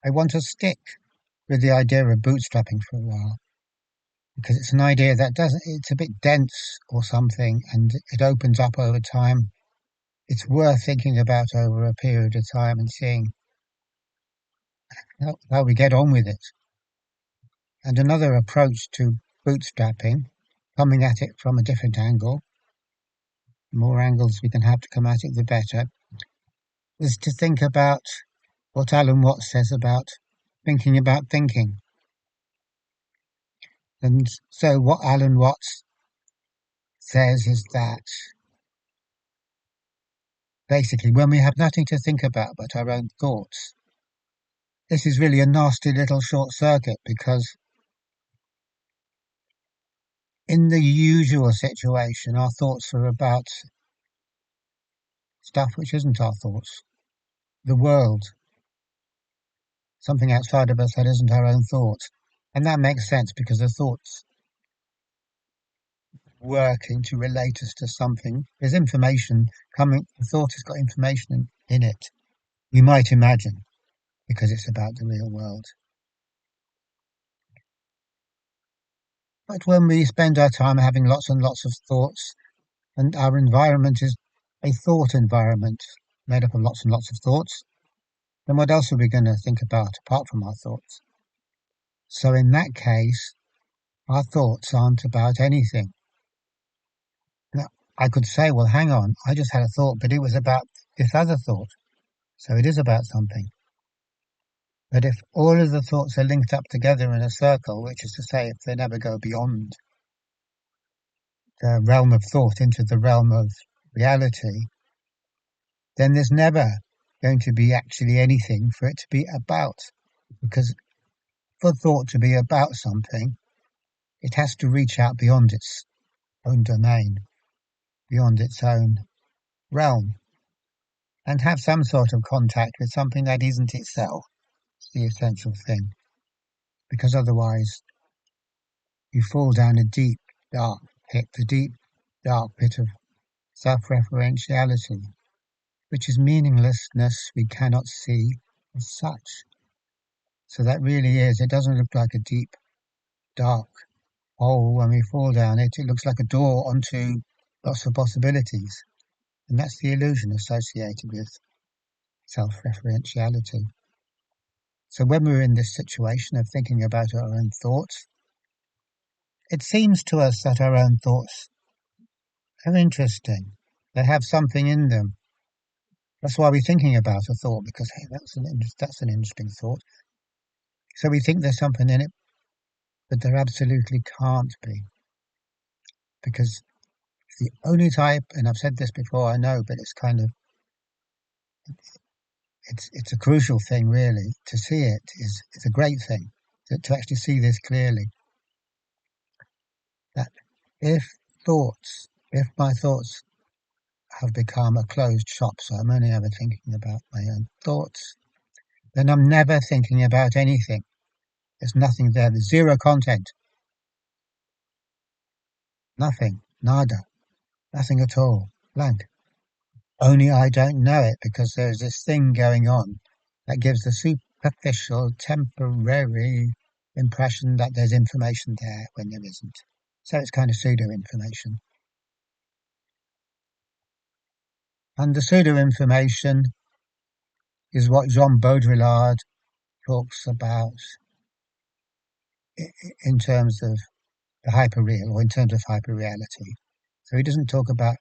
I want to stick with the idea of bootstrapping for a while because it's an idea that doesn't, it's a bit dense or something and it opens up over time. It's worth thinking about over a period of time and seeing how we get on with it. And another approach to bootstrapping, coming at it from a different angle, the more angles we can have to come at it, the better, is to think about what Alan Watts says about thinking about thinking. And so what Alan Watts says is that basically when we have nothing to think about but our own thoughts, this is really a nasty little short circuit because in the usual situation, our thoughts are about stuff which isn't our thoughts, the world, something outside of us that isn't our own thoughts. And that makes sense because the thoughts working to relate us to something. There's information coming, the thought has got information in it, we might imagine, because it's about the real world. But when we spend our time having lots and lots of thoughts, and our environment is a thought environment made up of lots and lots of thoughts, then what else are we going to think about apart from our thoughts? So in that case, our thoughts aren't about anything. Now, I could say, well, hang on, I just had a thought, but it was about this other thought. So it is about something. But if all of the thoughts are linked up together in a circle, which is to say, if they never go beyond the realm of thought into the realm of reality, then there's never going to be actually anything for it to be about. Because for thought to be about something, it has to reach out beyond its own domain, beyond its own realm, and have some sort of contact with something that isn't itself. It's the essential thing. Because otherwise, you fall down a deep, dark pit, the deep, dark pit of self-referentiality, which is meaninglessness we cannot see as such. So that really is, it doesn't look like a deep, dark hole when we fall down it. It looks like a door onto lots of possibilities. And that's the illusion associated with self-referentiality. So when we're in this situation of thinking about our own thoughts, it seems to us that our own thoughts are interesting. They have something in them. That's why we're thinking about a thought, because hey, that's an interesting thought. So we think there's something in it, but there absolutely can't be, because the only type, and I've said this before, I know, but it's kind of it's a crucial thing really. To see it is it's a great thing to actually see this clearly. That if my thoughts have become a closed shop, so I'm only ever thinking about my own thoughts, then I'm never thinking about anything. There's nothing there. There's zero content. Nothing. Nada. Nothing at all. Blank. Only I don't know it because there's this thing going on that gives the superficial, temporary impression that there's information there when there isn't. So it's kind of pseudo information. And the pseudo information is what Jean Baudrillard talks about in terms of the hyperreal or in terms of hyperreality. So he doesn't talk about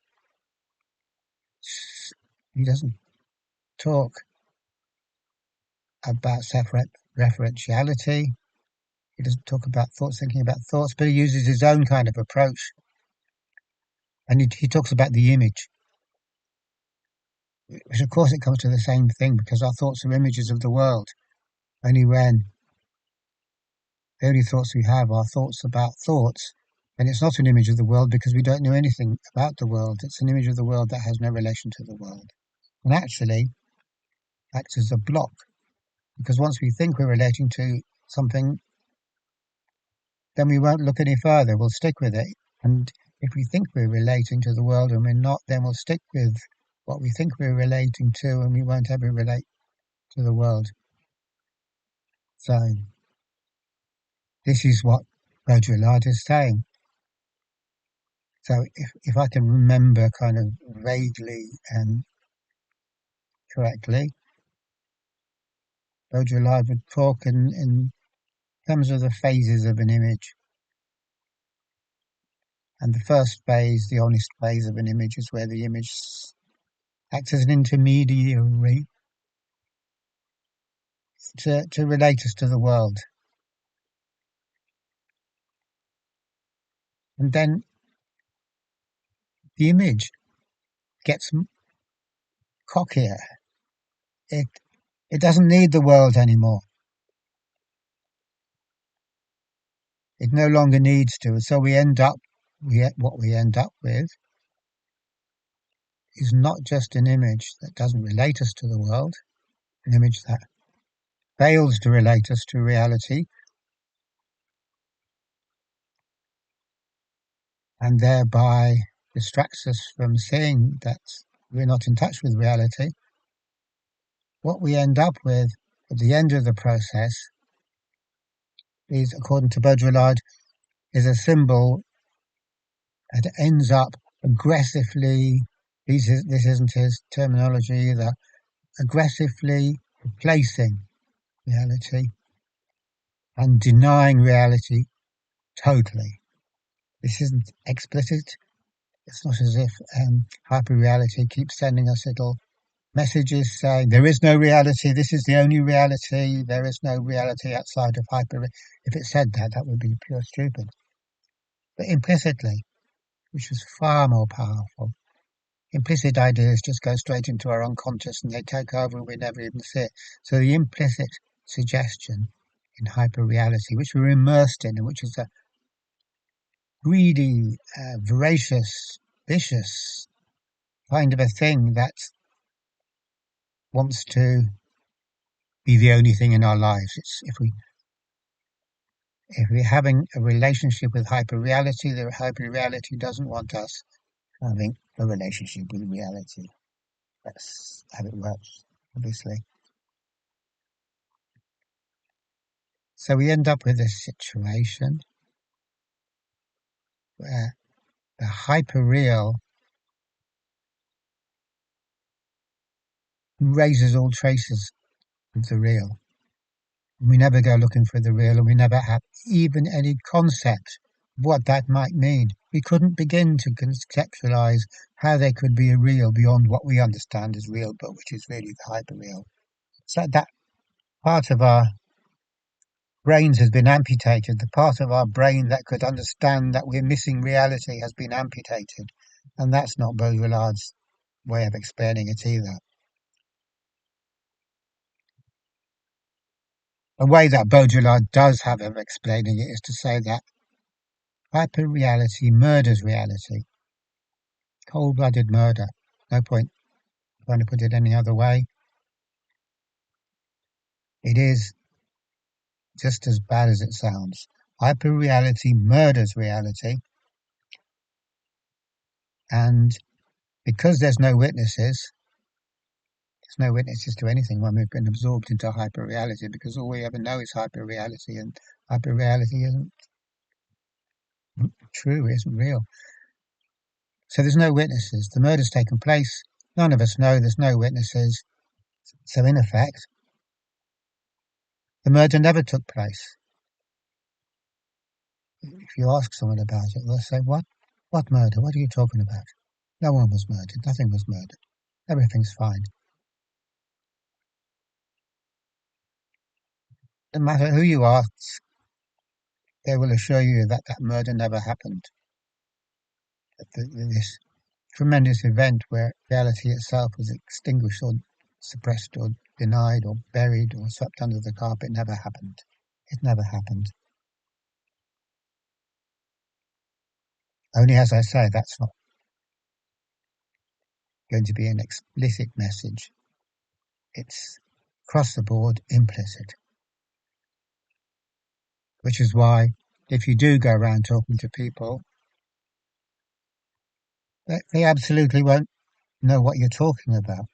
self-referentiality. He doesn't talk about thoughts, thinking about thoughts, but he uses his own kind of approach. And he talks about the image, which of course it comes to the same thing because our thoughts are images of the world. Only when the only thoughts we have are thoughts about thoughts, then it's not an image of the world because we don't know anything about the world. It's an image of the world that has no relation to the world. And actually acts as a block because once we think we're relating to something, then we won't look any further. We'll stick with it. And if we think we're relating to the world and we're not, then we'll stick with what we think we're relating to and we won't ever relate to the world. So this is what Baudrillard is saying. So if I can remember kind of vaguely and correctly, Baudrillard would talk in terms of the phases of an image. And the first phase, the honest phase of an image, is where the image acts as an intermediary to relate us to the world. And then the image gets cockier. It it doesn't need the world anymore. It no longer needs to. So what we end up with is not just an image that doesn't relate us to the world, an image that fails to relate us to reality, and thereby distracts us from seeing that we're not in touch with reality. What we end up with at the end of the process is, according to Baudrillard, is a symbol that ends up aggressively, this isn't his terminology either, aggressively replacing reality and denying reality totally. This isn't explicit. It's not as if hyperreality keeps sending us little messages saying there is no reality, this is the only reality, there is no reality outside of hyper. If it said that, that would be pure stupid. But implicitly, which is far more powerful, implicit ideas just go straight into our unconscious and they take over and we never even see it. So the implicit suggestion in hyperreality, which we're immersed in, and which is a greedy, voracious, vicious kind of a thing that wants to be the only thing in our lives. It's if we're having a relationship with hyperreality, the hyperreality doesn't want us having a relationship with reality. That's how it works, obviously. So we end up with a situation where the hyperreal erases all traces of the real. We never go looking for the real, and we never have even any concept of what that might mean. We couldn't begin to conceptualize how there could be a real beyond what we understand as real, but which is really the hyperreal. So that part of our brains has been amputated. The part of our brain that could understand that we're missing reality has been amputated. And that's not Baudrillard's way of explaining it either. A way that Baudrillard does have of explaining it is to say that hyperreality murders reality. Cold-blooded murder. No point trying to put it any other way. It is just as bad as it sounds. Hyperreality murders reality, and because there's no witnesses to anything when we've been absorbed into hyperreality, because all we ever know is hyperreality, and hyperreality isn't true, isn't real. So there's no witnesses. The murder's taken place. None of us know. There's no witnesses. So in effect, the murder never took place. If you ask someone about it, they'll say, "What? What murder? What are you talking about? No one was murdered. Nothing was murdered. Everything's fine." No matter who you ask, they will assure you that that murder never happened. That this tremendous event where reality itself was extinguished or suppressed or denied or buried or swept under the carpet never happened. It never happened. Only, as I say, that's not going to be an explicit message. It's across the board implicit. Which is why if you do go around talking to people, they absolutely won't know what you're talking about.